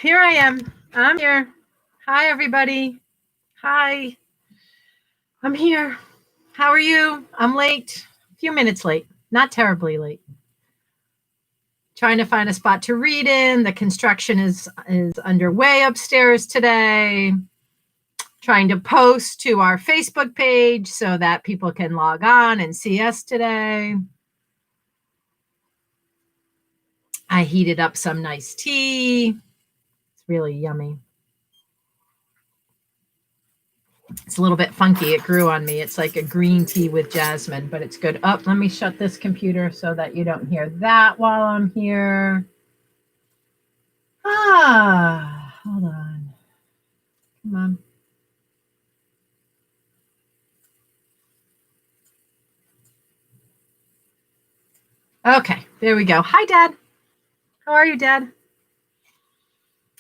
Here I am. I'm here. Hi, everybody. Hi. I'm here. How are you? I'm late. A few minutes late. Not terribly late. Trying to find a spot to read in. The construction is underway upstairs today. Trying to post to our Facebook page so that people can log on and see us today. I heated up some nice tea. It's really yummy. It's a little bit funky. It grew on me. It's like a green tea with jasmine, but it's good. Oh, let me shut this computer so that you don't hear that while I'm here. Hold on. Come on. Okay, there we go. Hi, Dad. How are you, Dad?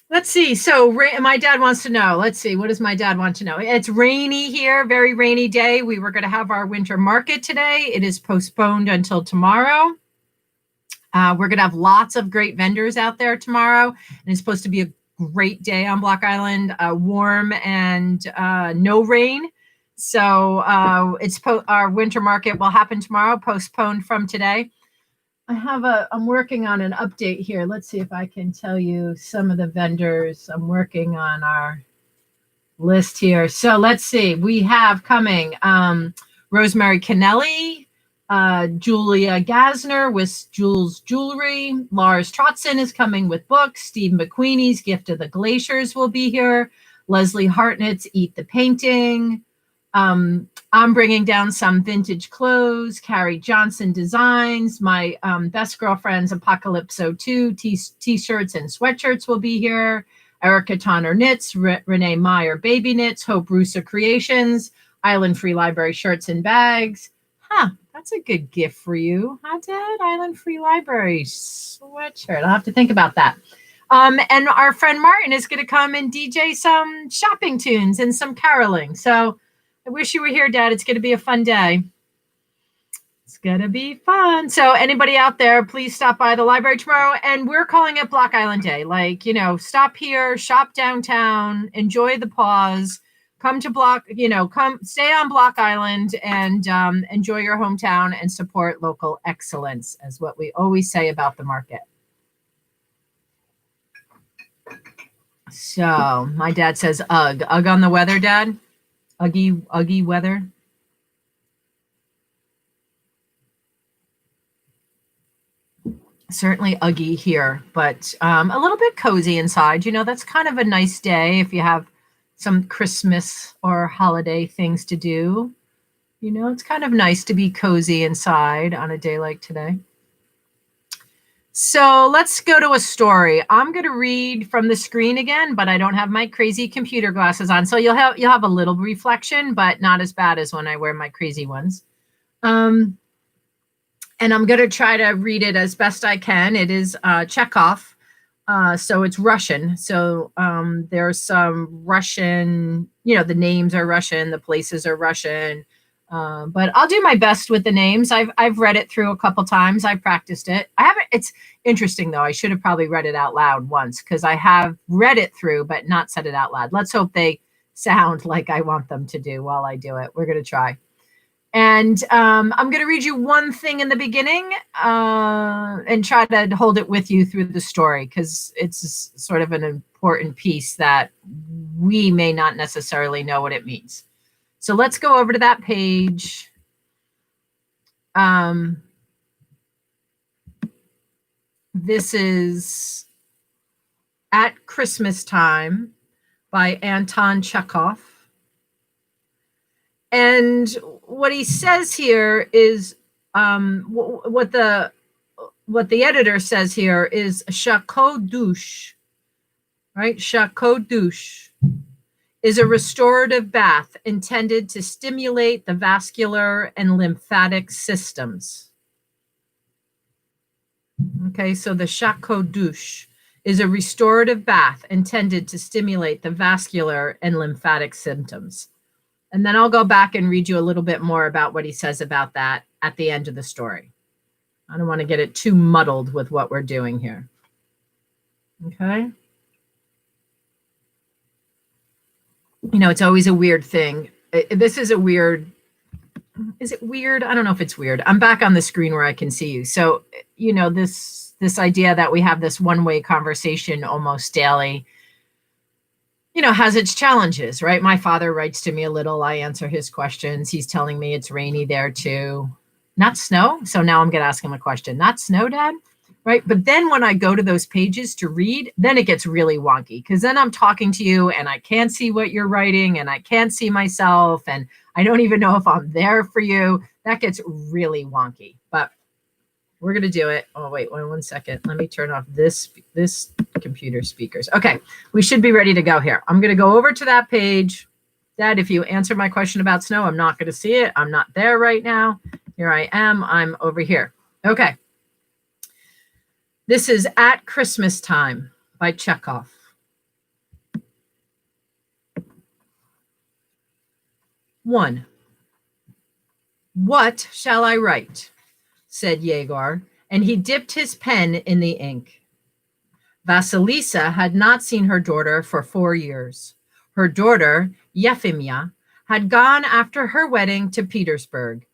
Let's see. So my dad wants to know. Let's see. What does my dad want to know? It's rainy here, very rainy day. We were going to have our winter market today. It is postponed until tomorrow. We're going to have lots of great vendors out there tomorrow. And it's supposed to be a great day on Block Island, warm and no rain. So our winter market will happen tomorrow, postponed from today. I'm working on an update here. Let's see if I can tell you some of the vendors. I'm working on our list here. So let's see. We have coming Rosemary Kennelly, Julia Gasner with Jules Jewelry. Lars Trotson is coming with books. Steve McQueenie's Gift of the Glaciers will be here. Leslie Hartnett's Eat the Painting. I'm bringing down some vintage clothes. Carrie Johnson Designs. My best girlfriend's Apocalypso 2 t-shirts and sweatshirts will be here. Erica Tonner Knits. Renee Meyer Baby Knits. Hope Russo Creations. Island Free Library shirts and bags. That's a good gift for you. Huh, Dad? Island Free Library sweatshirt. I'll have to think about that. And our friend Martin is going to come and DJ some shopping tunes and some caroling. So I wish you were here, Dad. It's going to be a fun day. It's going to be fun. So anybody out there, please stop by the library tomorrow. And we're calling it Block Island Day. Like, stop here, shop downtown, enjoy the pause, come to come stay on Block Island and enjoy your hometown and support local excellence, as what we always say about the market. So my dad says, ugh on the weather, Dad. Uggy weather. Certainly uggy here, but a little bit cozy inside. That's kind of a nice day if you have some Christmas or holiday things to do. It's kind of nice to be cozy inside on a day like today. So let's go to a story. I'm going to read from the screen again, but I don't have my crazy computer glasses on. So you'll have a little reflection, but not as bad as when I wear my crazy ones. And I'm going to try to read it as best I can. It is Chekhov. So it's Russian. So there's some Russian, the names are Russian, the places are Russian. But I'll do my best with the names. I've read it through a couple times. I practiced it. I haven't. It's interesting though. I should have probably read it out loud once because I have read it through, but not said it out loud. Let's hope they sound like I want them to do while I do it. We're going to try. And I'm going to read you one thing in the beginning and try to hold it with you through the story because it's sort of an important piece that we may not necessarily know what it means. So let's go over to that page. This is At Christmas Time by Anton Chekhov. And what he says here is what the editor says here is chateau douche, right? Chateau douche is a restorative bath intended to stimulate the vascular and lymphatic systems. Okay, so the chateau douche is a restorative bath intended to stimulate the vascular and lymphatic symptoms. And then I'll go back and read you a little bit more about what he says about that at the end of the story. I don't want to get it too muddled with what we're doing here. Okay. It's always a weird thing. This is a weird, is it weird? I don't know if it's weird. I'm back on the screen where I can see you. So, this idea that we have this one-way conversation almost daily, has its challenges, right? My father writes to me a little. I answer his questions. He's telling me it's rainy there too. Not snow. So now I'm going to ask him a question. Not snow, Dad? Right. But then when I go to those pages to read, then it gets really wonky because then I'm talking to you and I can't see what you're writing and I can't see myself and I don't even know if I'm there for you. That gets really wonky, but we're going to do it. Oh, wait, one second. Let me turn off this computer speakers. Okay. We should be ready to go here. I'm going to go over to that page. Dad, if you answer my question about snow, I'm not going to see it. I'm not there right now. Here I am. I'm over here. Okay. This is At Christmas Time by Chekhov. One. What shall I write? Said Yegor, and he dipped his pen in the ink. Vasilisa had not seen her daughter for 4 years. Her daughter, Yefimya, had gone after her wedding to Petersburg,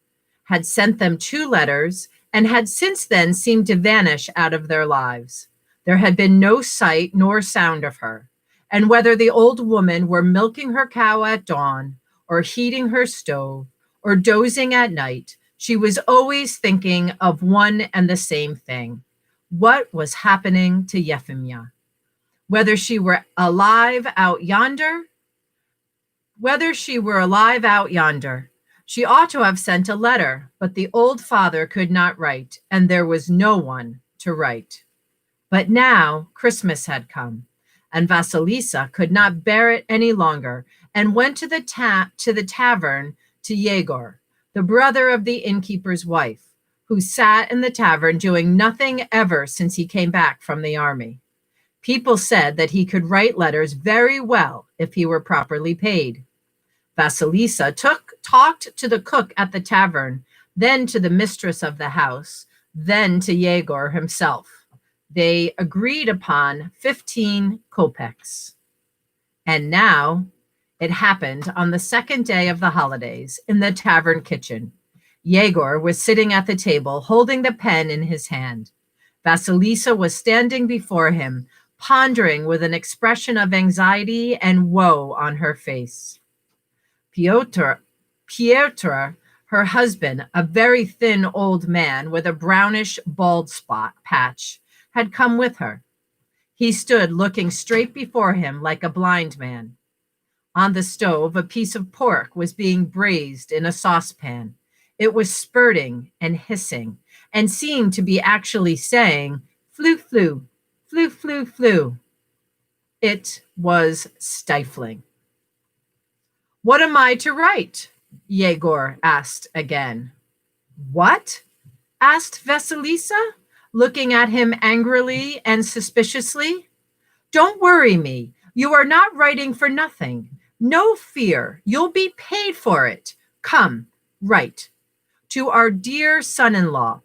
had sent them 2 letters, and had since then seemed to vanish out of their lives. There had been no sight nor sound of her, and whether the old woman were milking her cow at dawn, or heating her stove, or dozing at night, she was always thinking of one and the same thing. What was happening to Yefimya? Whether she were alive out yonder, she ought to have sent a letter, but the old father could not write, and there was no one to write. But now Christmas had come, and Vasilisa could not bear it any longer, and went to the tavern to Yegor, the brother of the innkeeper's wife, who sat in the tavern doing nothing ever since he came back from the army. People said that he could write letters very well if he were properly paid. Vasilisa talked to the cook at the tavern, then to the mistress of the house, then to Yegor himself. They agreed upon 15 kopecks. And now it happened on the second day of the holidays in the tavern kitchen. Yegor was sitting at the table, holding the pen in his hand. Vasilisa was standing before him, pondering with an expression of anxiety and woe on her face. Piotr, her husband, a very thin old man with a brownish bald spot patch, had come with her. He stood looking straight before him like a blind man. On the stove, a piece of pork was being braised in a saucepan. It was spurting and hissing and seemed to be actually saying, "Flu, flu, flu, flu, flu." It was stifling. "What am I to write?" Yegor asked again. "What?" asked Vasilisa, looking at him angrily and suspiciously. "Don't worry me. You are not writing for nothing. No fear. You'll be paid for it. Come, write. To our dear son-in-law,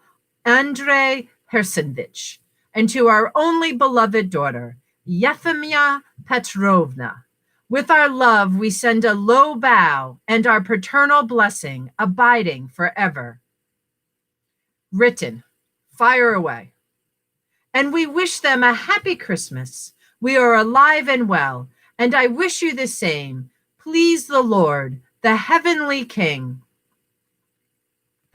Andrei Hersonvich, and to our only beloved daughter, Yefimya Petrovna. With our love, we send a low bow and our paternal blessing abiding forever." Written. Fire away. "And we wish them a happy Christmas. We are alive and well, and I wish you the same. Please the Lord, the heavenly King."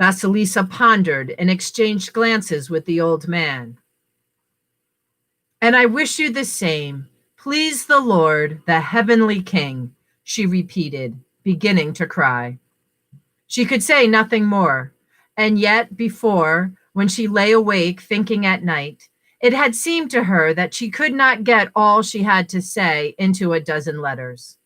Vasilisa pondered and exchanged glances with the old man. "And I wish you the same. Please the Lord, the heavenly King," she repeated, beginning to cry. She could say nothing more, and yet before, when she lay awake thinking at night, it had seemed to her that she could not get all she had to say into a dozen letters.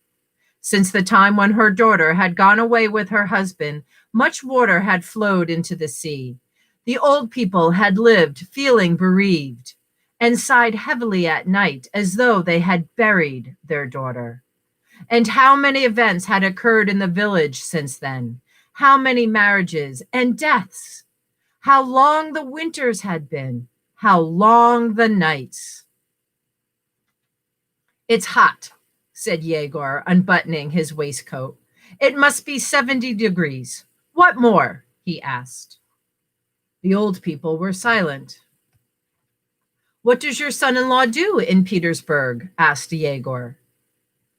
Since the time when her daughter had gone away with her husband, much water had flowed into the sea. The old people had lived feeling bereaved and sighed heavily at night as though they had buried their daughter. And how many events had occurred in the village since then? How many marriages and deaths? How long the winters had been? How long the nights? "It's hot," said Yegor, unbuttoning his waistcoat. It must be 70 degrees. What more? He asked. The old people were silent. What does your son-in-law do in Petersburg? Asked Yegor.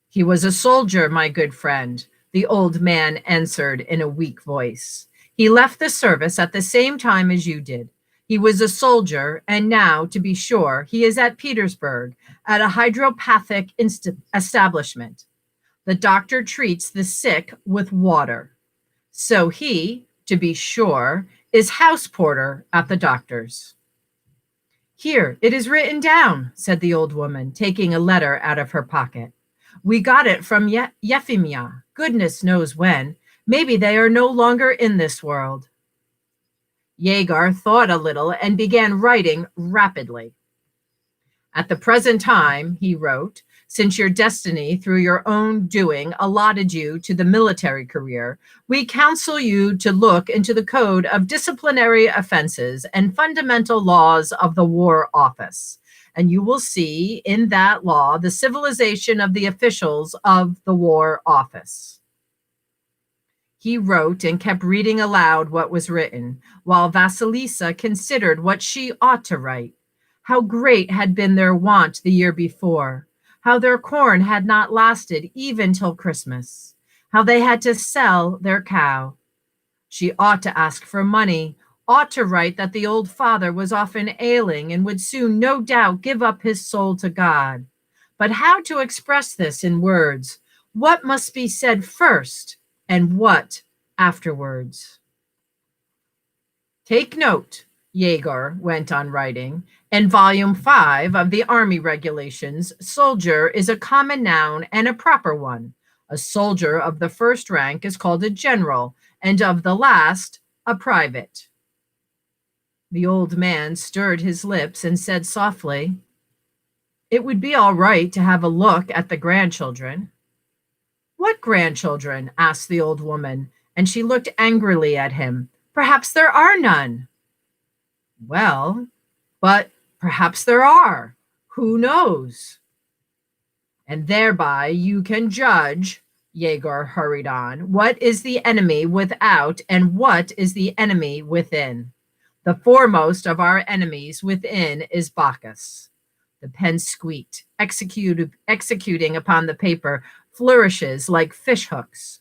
He was a soldier, my good friend, the old man answered in a weak voice. He left the service at the same time as you did. He was a soldier, and now, to be sure, he is at Petersburg, at a hydropathic establishment. The doctor treats the sick with water. So he, to be sure, is house porter at the doctor's. Here, it is written down, said the old woman, taking a letter out of her pocket. We got it from Yefimya, goodness knows when. Maybe they are no longer in this world. Yegor thought a little and began writing rapidly. At the present time, he wrote, since your destiny through your own doing allotted you to the military career, we counsel you to look into the code of disciplinary offenses and fundamental laws of the War Office. And you will see in that law the civilization of the officials of the War Office. He wrote and kept reading aloud what was written, while Vasilisa considered what she ought to write. How great had been their want the year before, how their corn had not lasted even till Christmas, how they had to sell their cow. She ought to ask for money, ought to write that the old father was often ailing and would soon no doubt give up his soul to God. But how to express this in words? What must be said first and what afterwards? Take note, Yegor went on writing. In Volume 5 of the Army Regulations, soldier is a common noun and a proper one. A soldier of the first rank is called a general, and of the last, a private. The old man stirred his lips and said softly, It would be all right to have a look at the grandchildren. What grandchildren? Asked the old woman, and she looked angrily at him. Perhaps there are none. Well, but perhaps there are. Who knows? And thereby you can judge, Yegor hurried on, what is the enemy without and what is the enemy within. The foremost of our enemies within is Bacchus. The pen squeaked, executing upon the paper flourishes like fish hooks.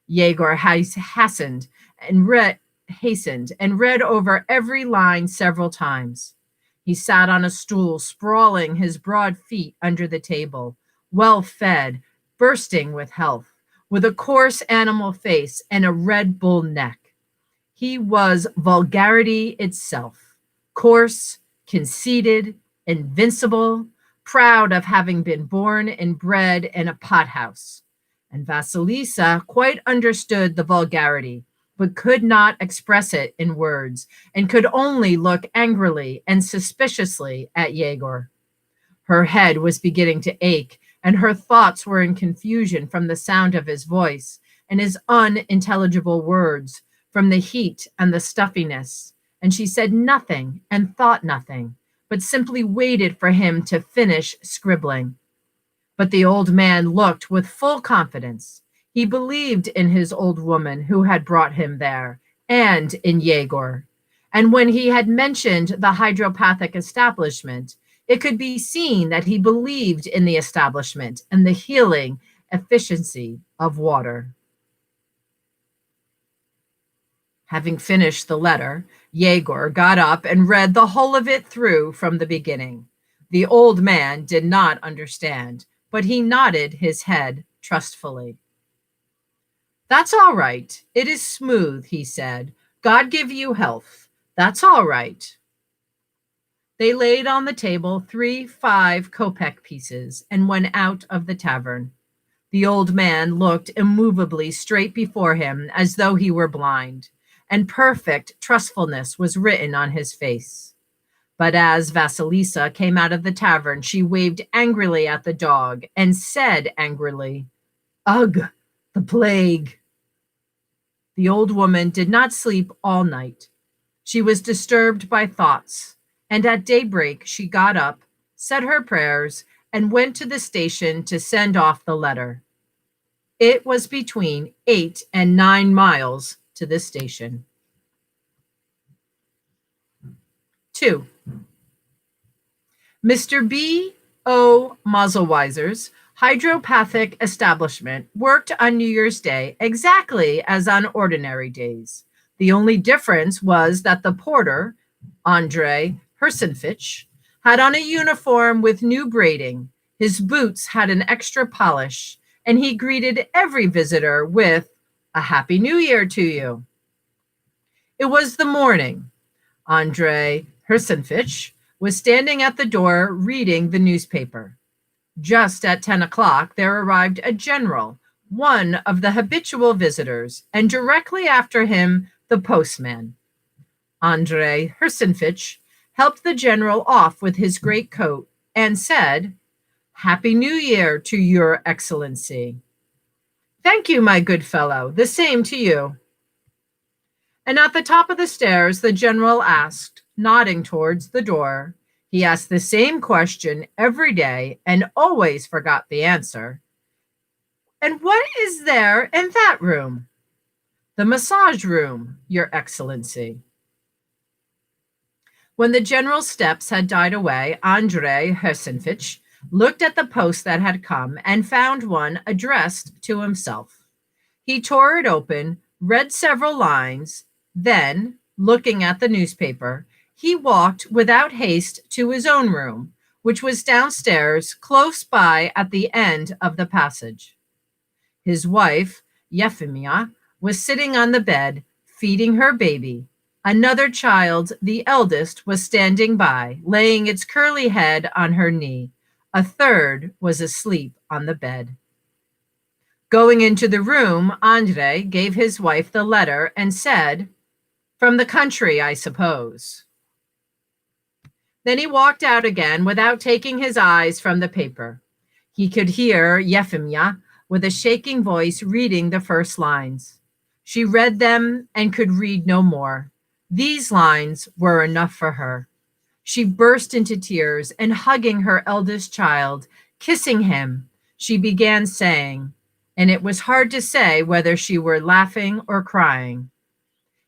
Yegor hastened and read over every line several times. He sat on a stool, sprawling his broad feet under the table, well-fed, bursting with health, with a coarse animal face and a red bull neck. He was vulgarity itself, coarse, conceited, invincible, proud of having been born and bred in a pothouse. And Vasilisa quite understood the vulgarity, but could not express it in words, and could only look angrily and suspiciously at Yegor. Her head was beginning to ache, and her thoughts were in confusion from the sound of his voice and his unintelligible words, from the heat and the stuffiness, and she said nothing and thought nothing, but simply waited for him to finish scribbling. But the old man looked with full confidence. He believed in his old woman who had brought him there, and in Yegor. And when he had mentioned the hydropathic establishment, it could be seen that he believed in the establishment and the healing efficiency of water. Having finished the letter, Yegor got up and read the whole of it through from the beginning. The old man did not understand, but he nodded his head trustfully. That's all right. It is smooth, he said. God give you health. That's all right. They laid on the table 3 5-kopeck pieces and went out of the tavern. The old man looked immovably straight before him as though he were blind, and perfect trustfulness was written on his face. But as Vasilisa came out of the tavern, she waved angrily at the dog and said angrily, Ugh, the plague. The old woman did not sleep all night. She was disturbed by thoughts, and at daybreak she got up, said her prayers, and went to the station to send off the letter. It was between 8 and 9 miles to the station. 2. Mr. B. O. Mosselweiser's hydropathic establishment worked on New Year's Day exactly as on ordinary days. The only difference was that the porter, Andre Hersenfitch, had on a uniform with new braiding. His boots had an extra polish, and he greeted every visitor with "A Happy New Year to you." It was the morning. Andre Hersenfitch was standing at the door reading the newspaper. Just at 10 o'clock, there arrived a general, one of the habitual visitors, and directly after him, the postman. Andre Hersenfitch helped the general off with his great coat and said, "Happy New Year to your Excellency." "Thank you, my good fellow. The same to you." And at the top of the stairs, the general asked, nodding towards the door. He asked the same question every day and always forgot the answer. "And what is there in that room?" "The massage room, Your Excellency." When the general's steps had died away, Andre Hersenfitch looked at the post that had come and found one addressed to himself. He tore it open, read several lines, then, looking at the newspaper, he walked without haste to his own room, which was downstairs, close by at the end of the passage. His wife, Euphemia, was sitting on the bed, feeding her baby. Another child, the eldest, was standing by, laying its curly head on her knee. A third was asleep on the bed. Going into the room, Andre gave his wife the letter and said, "From the country, I suppose." Then he walked out again without taking his eyes from the paper. He could hear Euphemia with a shaking voice reading the first lines. She read them and could read no more. These lines were enough for her. She burst into tears and, hugging her eldest child, kissing him, she began saying, and it was hard to say whether she were laughing or crying,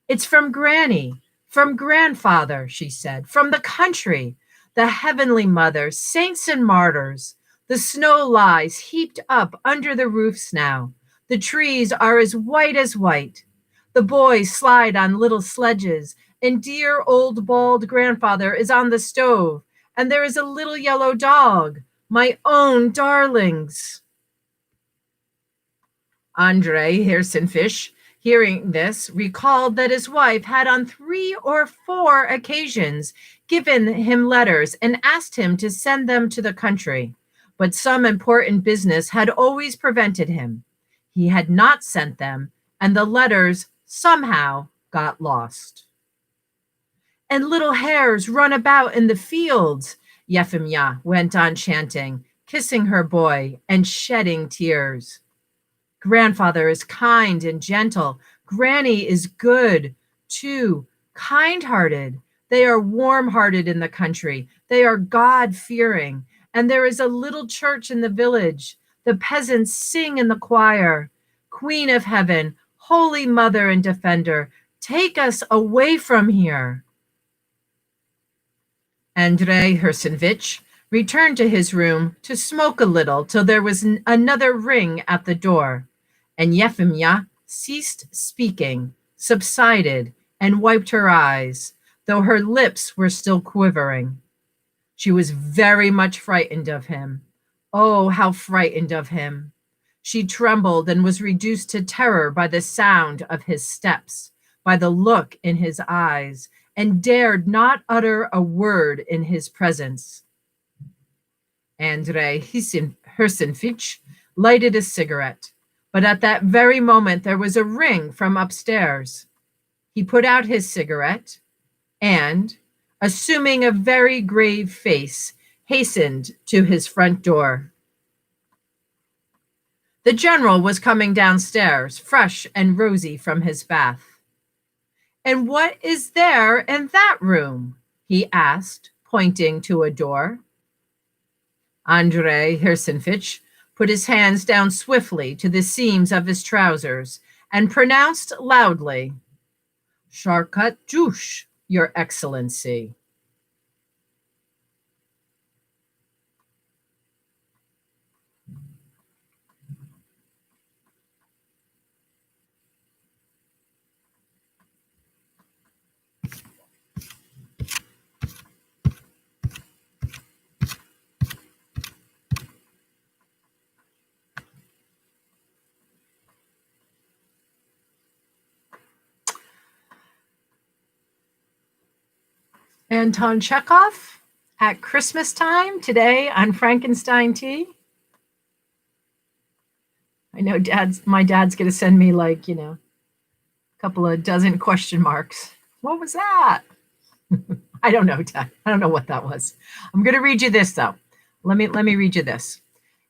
"It's from Granny, from Grandfather," she said, "from the country, the Heavenly Mother, saints and martyrs. The snow lies heaped up under the roofs now. The trees are as white. The boys slide on little sledges, and dear old bald grandfather is on the stove, and there is a little yellow dog, my own darlings." Andre Hersenfitch, hearing this, recalled that his wife had on 3 or 4 occasions given him letters and asked him to send them to the country, but some important business had always prevented him. He had not sent them, and the letters somehow got lost. "And little hares run about in the fields," Euphemia went on chanting, kissing her boy and shedding tears. "Grandfather is kind and gentle. Granny is good, too, kind-hearted. They are warm-hearted in the country. They are God-fearing. And there is a little church in the village. The peasants sing in the choir. Queen of Heaven, Holy Mother and Defender, take us away from here." Andre Hersenfitch returned to his room to smoke a little till there was another ring at the door, and Euphemia ceased speaking, subsided, and wiped her eyes, though her lips were still quivering. She was very much frightened of him. Oh, how frightened of him! She trembled and was reduced to terror by the sound of his steps, by the look in his eyes, and dared not utter a word in his presence. Andre Hersenfitch lighted a cigarette, but at that very moment there was a ring from upstairs. He put out his cigarette and, assuming a very grave face, hastened to his front door. The general was coming downstairs, fresh and rosy from his bath. "And what is there in that room?" he asked, pointing to a door. Andrei Hirsenfich put his hands down swiftly to the seams of his trousers and pronounced loudly, Sharkat Jush, Your Excellency. Anton Chekhov at Christmas time today on Frankenstein Tea. I know my dad's going to send me a couple of dozen question marks. What was that? I don't know, Dad. I don't know what that was. I'm going to read you this though. Let me read you this.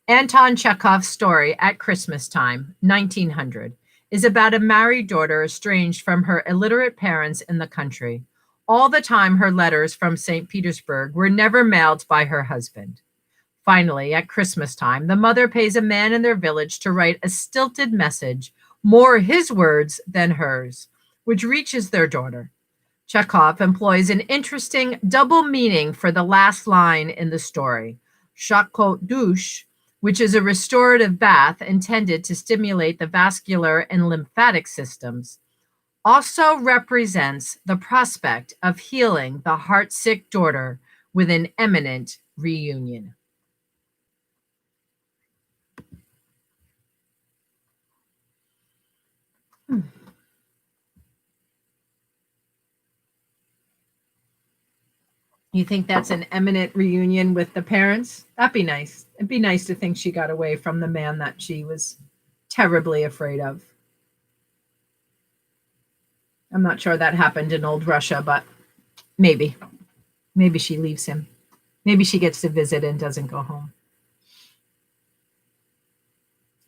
Anton Chekhov's story at Christmas time, 1900, is about a married daughter estranged from her illiterate parents in the country. All the time, her letters from St. Petersburg were never mailed by her husband. Finally, at Christmas time, the mother pays a man in their village to write a stilted message, more his words than hers, which reaches their daughter. Chekhov employs an interesting double meaning for the last line in the story. Shakot douche, which is a restorative bath intended to stimulate the vascular and lymphatic systems, also represents the prospect of healing the heartsick daughter with an imminent reunion. You think that's an imminent reunion with the parents? That'd be nice. It'd be nice to think she got away from the man that she was terribly afraid of. I'm not sure that happened in old Russia, but maybe. Maybe she leaves him. Maybe she gets to visit and doesn't go home.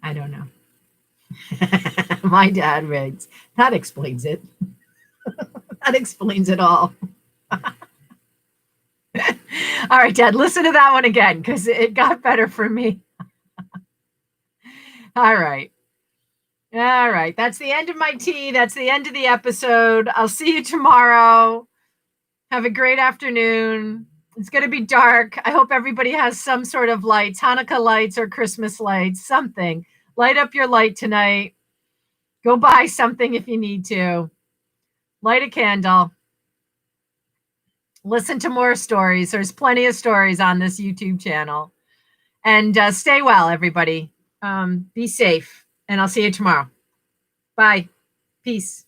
I don't know. My dad writes, that explains it. That explains it all. All right, Dad, listen to that one again because it got better for me. All right. All right. That's the end of my tea. That's the end of the episode. I'll see you tomorrow. Have a great afternoon. It's going to be dark. I hope everybody has some sort of lights, Hanukkah lights or Christmas lights, something. Light up your light tonight. Go buy something if you need to. Light a candle. Listen to more stories. There's plenty of stories on this YouTube channel. And stay well, everybody. Be safe. And I'll see you tomorrow. Bye. Peace.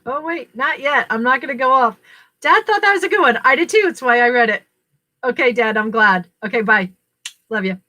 Oh, wait, not yet. I'm not going to go off. Dad thought that was a good one. I did too. It's why I read it. Okay, Dad, I'm glad. Okay, bye. Love you.